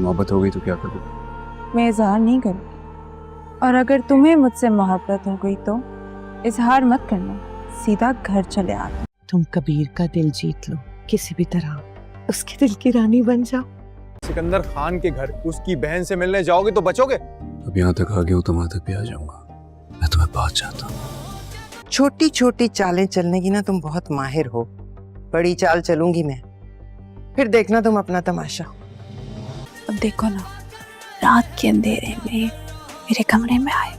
मोहब्बत हो गई तो क्या करूँ? मैं इजहार नहीं करूँगी, और अगर तुम्हें मुझसे मोहब्बत हो गई तो इजहार मत करना, सीधा घर चले आना। तुम कबीर का दिल जीत लो किसी भी तरह, उसके दिल की रानी बन जाओ। सिकंदर खान के घर उसकी बहन से मिलने जाओगे तो बचोगे? अब यहाँ तक आ गया हूँ तो वहां तक भी आ जाऊंगा। मैं तुम्हें बहुत चाहता हूँ। छोटी छोटी चालें चलने की ना तुम बहुत माहिर हो, बड़ी चाल चलूंगी मैं, फिर देखना तुम अपना तमाशा। अब देखो ना, रात के अंधेरे में मेरे कमरे में आए,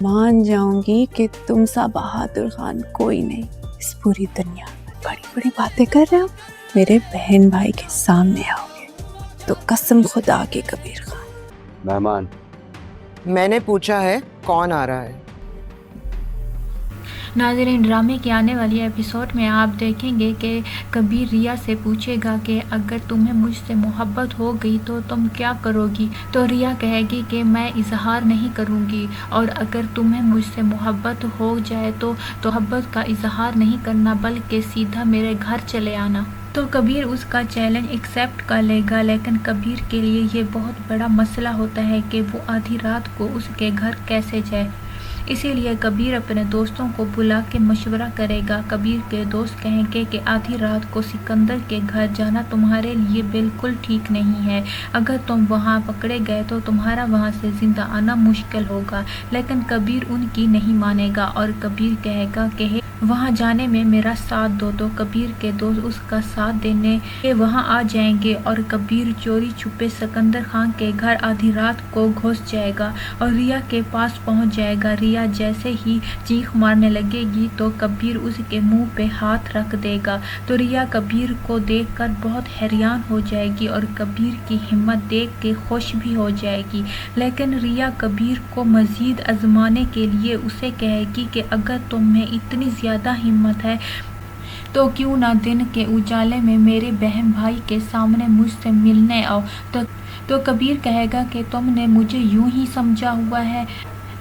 मान जाऊंगी कि तुम सा बहादुर खान कोई नहीं इस पूरी दुनिया में। बड़ी बड़ी बातें कर रहे हो, मेरे बहन भाई के सामने आओगे तो कसम खुदा के कबीर खान। मेहमान। मैंने पूछा है कौन आ रहा है। नाज़रीन, ड्रामे के आने वाली एपिसोड में आप देखेंगे कि कबीर रिया से पूछेगा कि अगर तुम्हें मुझसे मोहब्बत हो गई तो तुम क्या करोगी। तो रिया कहेगी कि मैं इजहार नहीं करूँगी, और अगर तुम्हें मुझसे मोहब्बत हो जाए तो मोहब्बत का इजहार नहीं करना बल्कि सीधा मेरे घर चले आना। तो कबीर उसका चैलेंज एक्सेप्ट कर लेगा, लेकिन कबीर के लिए ये बहुत बड़ा मसला होता है कि वो आधी रात को उसके घर कैसे जाए। इसीलिए कबीर अपने दोस्तों को बुला के मशवरा करेगा। कबीर के दोस्त कहेंगे कि आधी रात को सिकंदर के घर जाना तुम्हारे लिए बिल्कुल ठीक नहीं है। अगर तुम वहाँ पकड़े गए तो तुम्हारा वहाँ से जिंदा आना मुश्किल होगा। लेकिन कबीर उनकी नहीं मानेगा और कबीर कहेगा कि वहाँ जाने में मेरा साथ दो। तो कबीर के दोस्त उसका साथ देने के वहाँ आ जाएंगे और कबीर चोरी छुपे सिकंदर खान के घर आधी रात को घुस जाएगा और रिया के पास पहुँच जाएगा। रिया जैसे ही चीख मारने लगेगी तो कबीर उसके मुंह पे हाथ रख देगा। तो रिया कबीर को देखकर बहुत हैरान हो जाएगी और कबीर की हिम्मत देख के खुश भी हो जाएगी। लेकिन रिया कबीर को मजीद आजमाने के लिए उसे कहेगी कि अगर तुम में इतनी ज़्यादा हिम्मत है तो क्यों ना दिन के उजाले में मेरे बहन भाई के सामने मुझसे मिलने आओ। तो कबीर कहेगा कि तुमने मुझे यूं ही समझा हुआ है,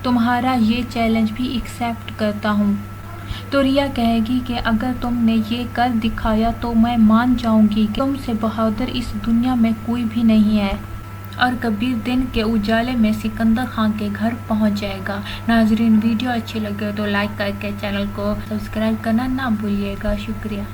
तुम्हारा ये चैलेंज भी एक्सेप्ट करता हूँ। तो रिया कहेगी कि अगर तुमने ये कर दिखाया तो मैं मान जाऊंगी कि तुमसे बहादुर इस दुनिया में कोई भी नहीं है। और कबीर दिन के उजाले में सिकंदर खान के घर पहुंच जाएगा। नाजरीन, वीडियो अच्छी लगे तो लाइक करके चैनल को सब्सक्राइब करना ना भूलिएगा। शुक्रिया।